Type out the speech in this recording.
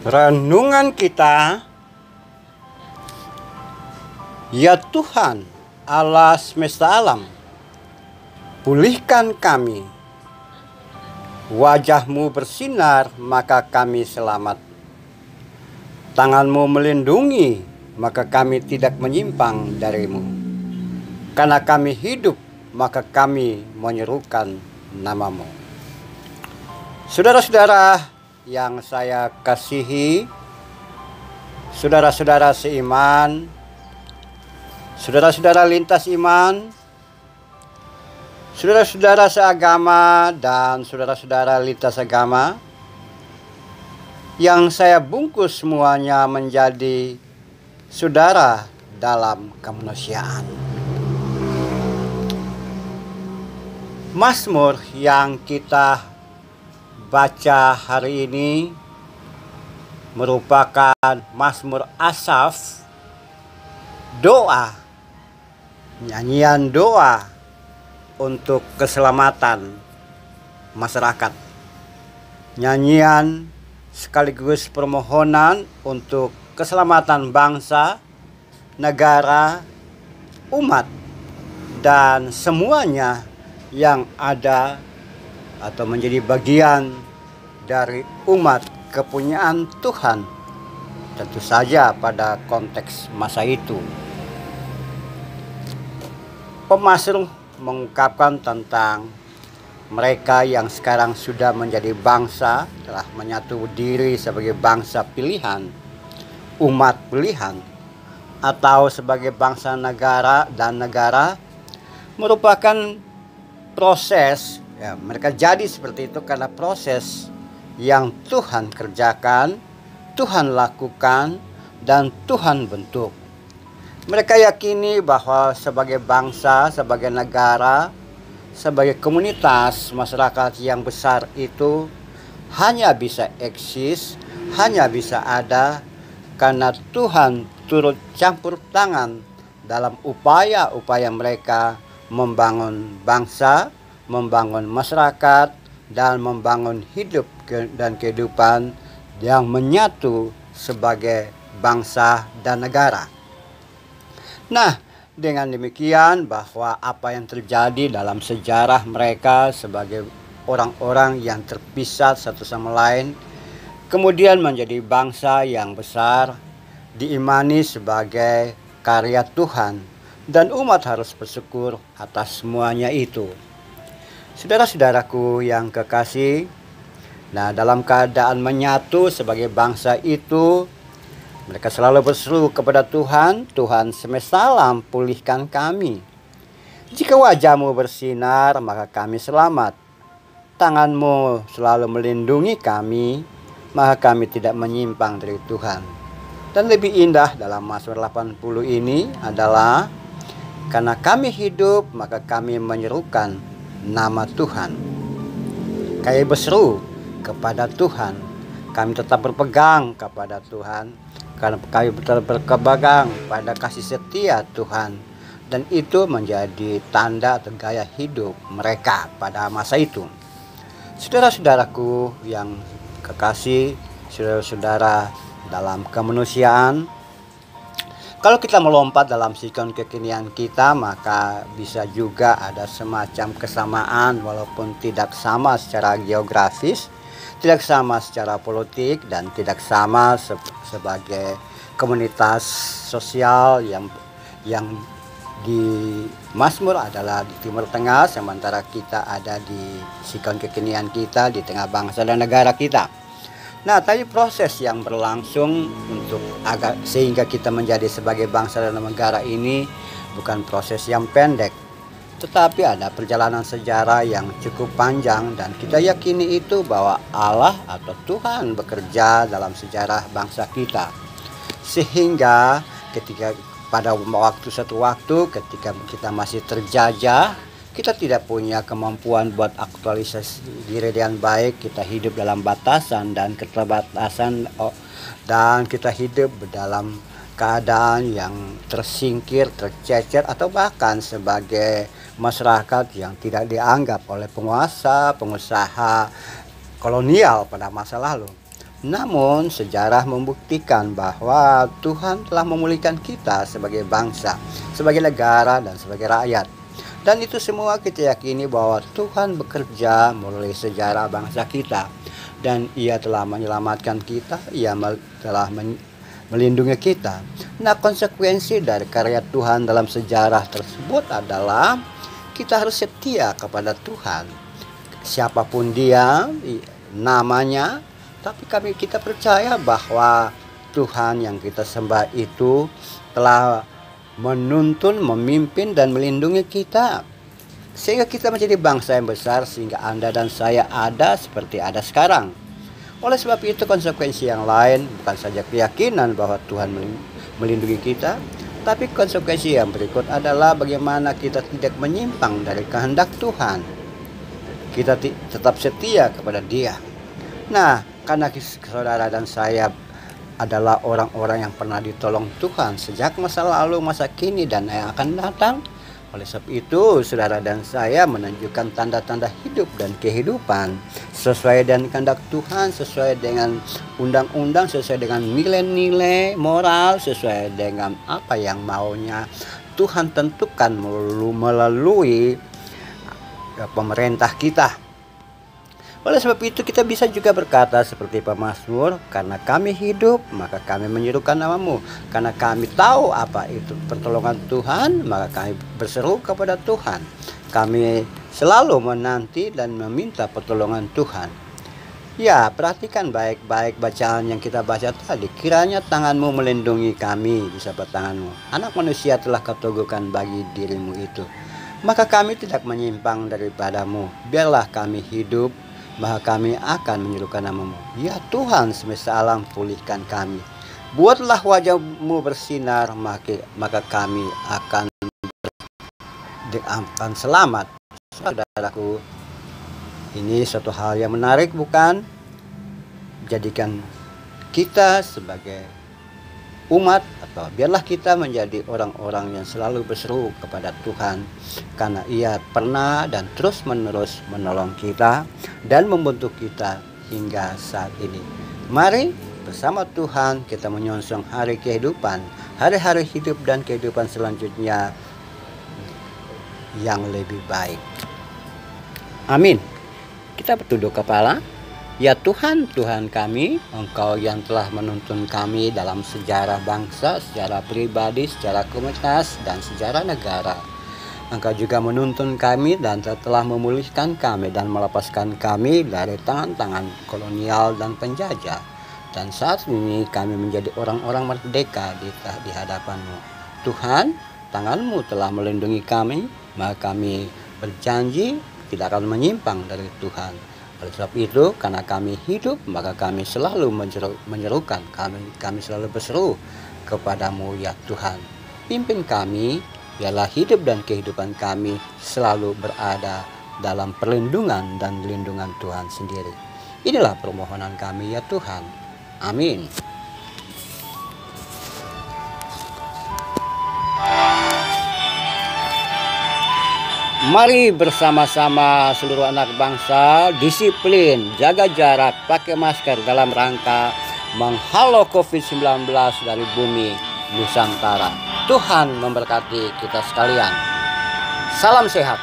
Renungan kita, ya Tuhan Allah semesta alam, pulihkan kami. Wajah-Mu bersinar, maka kami selamat. Tangan-Mu melindungi, maka kami tidak menyimpang dari-Mu. Karena kami hidup, maka kami menyerukan nama-Mu. Saudara-saudara yang saya kasihi, saudara-saudara seiman, saudara-saudara lintas iman, saudara-saudara seagama, dan saudara-saudara lintas agama, yang saya bungkus semuanya menjadi saudara dalam kemanusiaan. Mazmur yang kita baca hari ini merupakan Mazmur Asaf, doa, nyanyian doa untuk keselamatan masyarakat, nyanyian sekaligus permohonan untuk keselamatan bangsa, negara, umat, dan semuanya yang ada atau menjadi bagian dari umat kepunyaan Tuhan, tentu saja pada konteks masa itu. Pemazmur mengungkapkan tentang mereka yang sekarang sudah menjadi bangsa, telah menyatu diri sebagai bangsa pilihan, umat pilihan, atau sebagai bangsa negara dan negara, merupakan proses. Ya, mereka jadi seperti itu karena proses yang Tuhan kerjakan, Tuhan lakukan, dan Tuhan bentuk. Mereka yakini bahwa sebagai bangsa, sebagai negara, sebagai komunitas masyarakat yang besar itu hanya bisa eksis, hanya bisa ada karena Tuhan turut campur tangan dalam upaya-upaya mereka membangun bangsa, membangun masyarakat, dan membangun hidup dan kehidupan yang menyatu sebagai bangsa dan negara. Nah, dengan demikian bahwa apa yang terjadi dalam sejarah mereka sebagai orang-orang yang terpisah satu sama lain, kemudian menjadi bangsa yang besar, diimani sebagai karya Tuhan, dan umat harus bersyukur atas semuanya itu. Saudara-saudaraku yang kekasih, nah dalam keadaan menyatu sebagai bangsa itu, mereka selalu berseru kepada Tuhan, Tuhan semesta alam, pulihkan kami. Jika wajah-Mu bersinar, maka kami selamat. Tangan-Mu selalu melindungi kami, maka kami tidak menyimpang dari Tuhan. Dan lebih indah dalam Mazmur 80 ini adalah, karena kami hidup, maka kami menyerukan nama Tuhan. Kami berseru kepada Tuhan, kami tetap berpegang kepada Tuhan, karena kami tetap berpegang pada kasih setia Tuhan, dan itu menjadi tanda atau gaya hidup mereka pada masa itu. Saudara-saudaraku yang kekasih, saudara-saudara dalam kemanusiaan, kalau kita melompat dalam sikon kekinian kita, maka bisa juga ada semacam kesamaan walaupun tidak sama secara geografis, tidak sama secara politik, dan tidak sama sebagai komunitas sosial yang di Mazmur adalah di Timur Tengah, sementara kita ada di sikon kekinian kita di tengah bangsa dan negara kita. Nah, tapi proses yang berlangsung sehingga kita menjadi sebagai bangsa dan negara ini bukan proses yang pendek, tetapi ada perjalanan sejarah yang cukup panjang, dan kita yakini itu bahwa Allah atau Tuhan bekerja dalam sejarah bangsa kita. Sehingga pada suatu waktu ketika kita masih terjajah, kita tidak punya kemampuan buat aktualisasi diri dengan baik, kita hidup dalam batasan dan keterbatasan, dan kita hidup dalam keadaan yang tersingkir, tercecer, atau bahkan sebagai masyarakat yang tidak dianggap oleh penguasa, pengusaha kolonial pada masa lalu. Namun sejarah membuktikan bahwa Tuhan telah memulihkan kita sebagai bangsa, sebagai negara, dan sebagai rakyat. Dan itu semua kita yakini bahwa Tuhan bekerja melalui sejarah bangsa kita. Dan Ia telah menyelamatkan kita, Ia telah melindungi kita. Nah, konsekuensi dari karya Tuhan dalam sejarah tersebut adalah kita harus setia kepada Tuhan. Siapapun dia, namanya, tapi kita percaya bahwa Tuhan yang kita sembah itu telah menuntun, memimpin, dan melindungi kita. Sehingga kita menjadi bangsa yang besar, sehingga Anda dan saya ada seperti ada sekarang. Oleh sebab itu, konsekuensi yang lain bukan saja keyakinan bahwa Tuhan melindungi kita, tapi konsekuensi yang berikut adalah bagaimana kita tidak menyimpang dari kehendak Tuhan. Kita tetap setia kepada Dia. Nah, karena saudara dan saya adalah orang-orang yang pernah ditolong Tuhan sejak masa lalu, masa kini, dan yang akan datang. Oleh sebab itu, saudara dan saya menunjukkan tanda-tanda hidup dan kehidupan sesuai dengan kehendak Tuhan, sesuai dengan undang-undang, sesuai dengan nilai-nilai moral, sesuai dengan apa yang maunya Tuhan tentukan melalui pemerintah kita. Oleh sebab itu kita bisa juga berkata seperti pemazmur, karena kami hidup maka kami menyerukan namamu, karena kami tahu apa itu pertolongan Tuhan maka kami berseru kepada Tuhan. Kami selalu menanti dan meminta pertolongan Tuhan. Ya, perhatikan baik-baik bacaan yang kita baca tadi. Kiranya tanganmu melindungi kami di sahabat tanganmu. Anak manusia telah kau teguhkan bagi dirimu itu. Maka kami tidak menyimpang daripadamu. Biarlah kami hidup, maka kami akan menyerukan namamu. Ya Tuhan semesta alam, pulihkan kami. Buatlah wajah-Mu bersinar, maka kami akan selamat. Saudaraku, ini suatu hal yang menarik, bukan? Jadikan kita sebagai umat, atau biarlah kita menjadi orang-orang yang selalu berseru kepada Tuhan, karena Ia pernah dan terus-menerus menolong kita dan membentuk kita hingga saat ini. Mari bersama Tuhan kita menyongsong hari kehidupan, hari-hari hidup dan kehidupan selanjutnya yang lebih baik. Amin. Kita bertunduk kepala. Ya Tuhan, Tuhan kami, Engkau yang telah menuntun kami dalam sejarah bangsa, sejarah pribadi, sejarah komunitas, dan sejarah negara. Engkau juga menuntun kami dan telah memulihkan kami dan melepaskan kami dari tangan-tangan kolonial dan penjajah. Dan saat ini kami menjadi orang-orang merdeka di hadapan-Mu. Tuhan, tangan-Mu telah melindungi kami, maka kami berjanji tidak akan menyimpang dari Tuhan. Oleh sebab itu, karena kami hidup, maka kami selalu menyerukan, kami selalu berseru kepada-Mu ya Tuhan. Pimpin kami, biarlah hidup dan kehidupan kami selalu berada dalam perlindungan dan lindungan Tuhan sendiri. Inilah permohonan kami ya Tuhan. Amin. Mari bersama-sama seluruh anak bangsa disiplin, jaga jarak, pakai masker dalam rangka menghalau COVID-19 dari bumi Nusantara. Tuhan memberkati kita sekalian. Salam sehat.